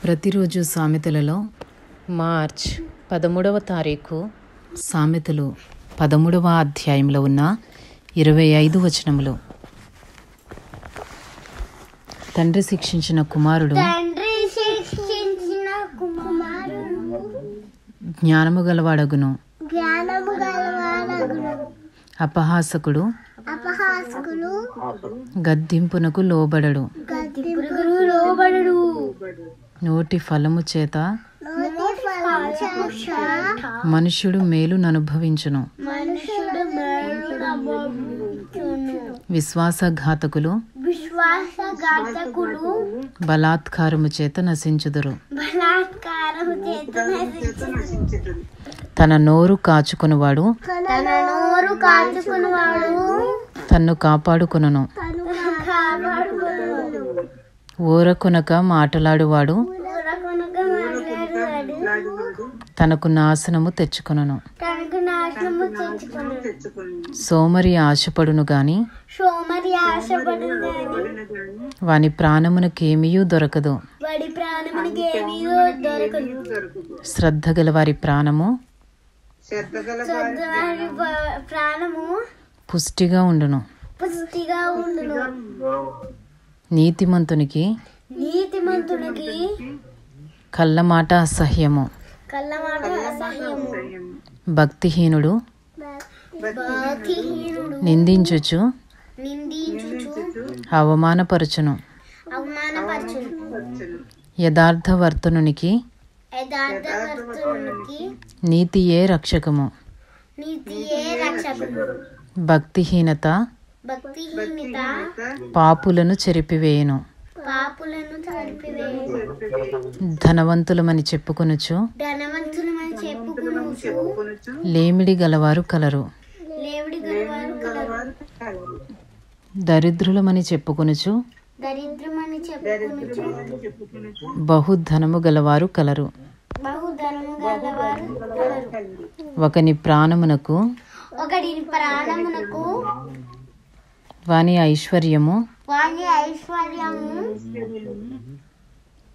ప్రతిరోజు సామెతలలో మార్చ్ 13వ తారీఖు సామెతలు 13వ అధ్యాయంలో ఉన్న 25 వచనములు. తండ్రి శిక్షించిన కుమారుడు జ్ఞానము గలవాడగును, అపహాసకుడు గద్దింపునకు లోబడడు. నోటి ఫలము చేత మనుష్యుడు మేలుననుభవించును. విశ్వాసఘాతకులు బలాత్కారము చేత నశించుదురు. తన నోరు కాచుకొనువాడు తన్ను కాపాడుకొనును. ఊరకొనక మాటలాడువాడు తనకు నాశనము తెచ్చుకొనును. సోమరి ఆశపడును గాని వాని ప్రాణమునకేమీయూ దొరకదు. శ్రద్ధ గల వారి ప్రాణము పుష్టిగా ఉండును. నీతిమంతునికి కళ్ళమాట అసహ్యము. భక్తిహీనుడు నిందించుచు అవమానపరచును. యథార్థవర్తనునికి నీతియే రక్షకము. భక్తిహీనత పాపులను చెరిపివేయును. ధనవంతులమని చెప్పుకొనుచు లేమిడి గలవారు కలరు. దరిద్రులమని చెప్పుకొనుచు బహుధనము గలవారు కలరు. ఒకని ప్రాణమునకు వాని ఐశ్వర్యము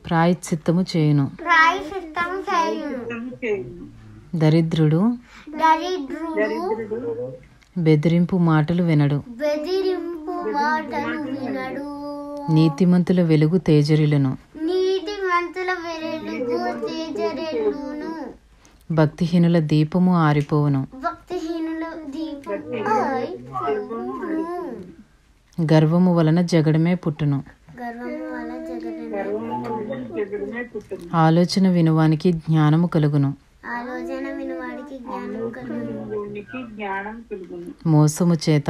ప్రాయశ్చిత్తము చేయును. దరిద్రుడు బెదిరింపు మాటలు వినడు. నీతిమంతుల వెలుగు తేజరిల్లును. భక్తిహీనుల దీపము ఆరిపోవును. గర్వము వలన జగడమే పుట్టును. ఆలోచన వినువానికి జ్ఞానము కలుగును. మోసము చేత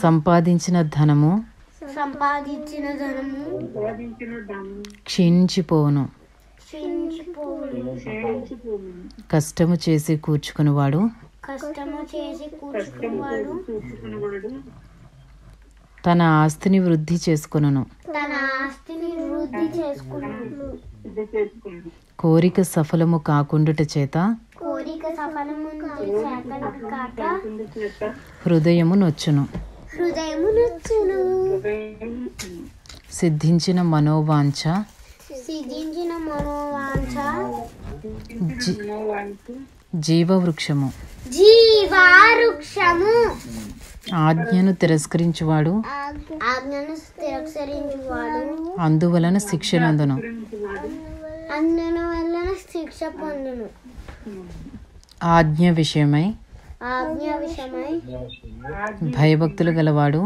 సంపాదించిన ధనము క్షీణించిపోవును. కష్టము చేసి కూర్చుకునివాడు తన ఆస్తిని వృద్ధి చేసుకొనును. కోరిక సఫలము కాకుండుట చేత హృదయము నొచ్చును. సిద్ధించిన మనోవాంఛ జీవవృక్షము. ఆజ్ఞను తిరస్కరించువాడు అందువలన శిక్షనందును. ఆజ్ఞ విషయమై భయభక్తులు గలవాడు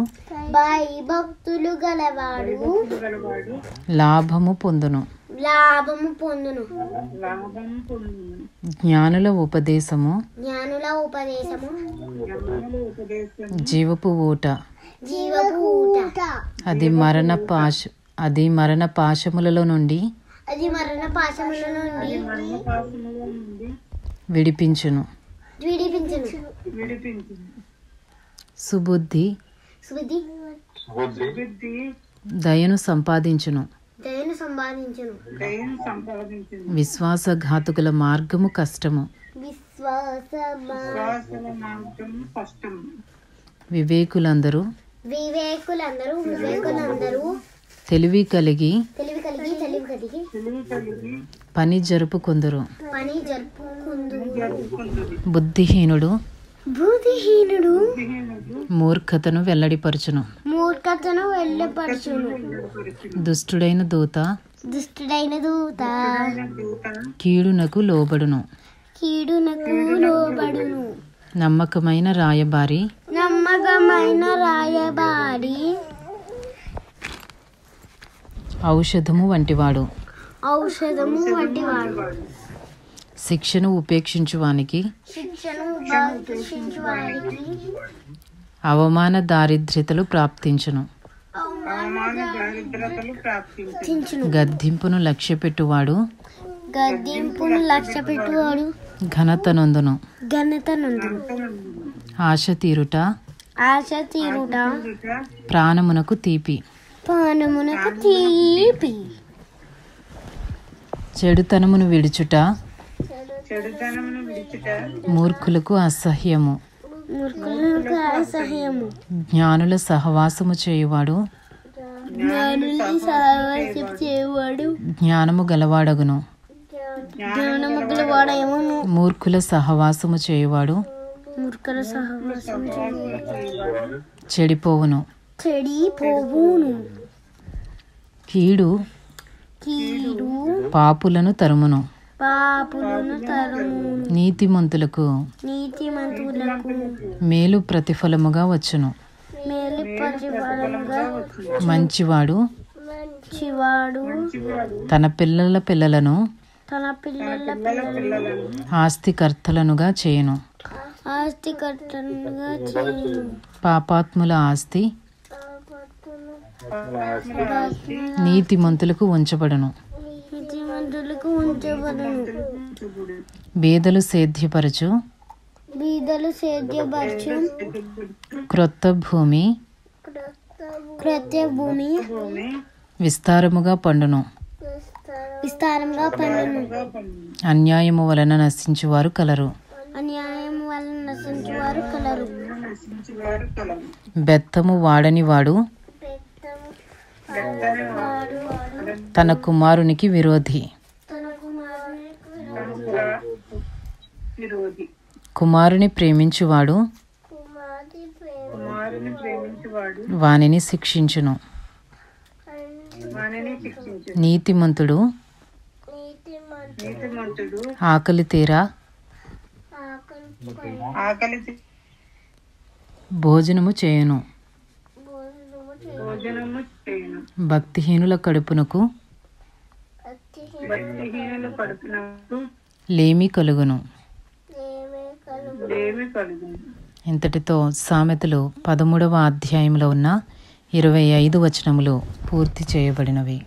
లాభము పొందును. జ్ఞానుల ఉపదేశము జీవపు ఊట. అది మరణ పాశములలో నుండి విడిపించును. సుబుద్ధి దయను సంపాదించును. విశ్వాసఘాతకుల మార్గము కష్టము. వివేకులందరూ తెలివి కలిగి పని జరుపుకుందురు. బుద్ధిహీనుడు మూర్ఖతను వెల్లడిపరచును. దుష్టుడైన దూత కీడునకు లోబడును. నమ్మకమైన రాయబారి ఔషధము వంటివాడు. శిక్షను ఉపేక్షించువానికి అవమాన దారిద్ర్యతలు ప్రాప్తించును. గద్దింపును లక్ష్యపెట్టువాడు ఘనత నొందును. ఆశ తీరుట ప్రాణమునకు తీపి. చెడుతనమును విడుచుట మూర్ఖులకు అసహ్యము. జ్ఞానుల సహవాసము చేయువాడు జ్ఞానము గలవాడగును. మూర్ఖుల సహవాసము చేయువాడు చెడిపోవును. కీడు పాపులను తరుమును. నీతిమంతులకు మేలు ప్రతిఫలముగా వచ్చును. మంచివాడు తన పిల్లల పిల్లలను ఆస్తికర్తలనుగా చేయును. పాపాత్ముల ఆస్తి నీతిమంతులకు ఉంచబడును. బీదలు సేద్యపరచు క్రొత్త భూమి విస్తారముగా పండును. అన్యాయము వలన నశించువారు కలరు. బెత్తము వాడని వాడు తన కుమారునికి విరోధి. కుమారుని ప్రేమించువాడు వానిని శిక్షించును. నీతిమంతుడు ఆకలి తీరా భోజనము చేయును. భక్తిహీనుల కడుపునకు లేమి కలుగును. ఇంతటితో సామెతలు 13వ అధ్యాయంలో ఉన్న 25 వచనములు పూర్తి చేయబడినవి.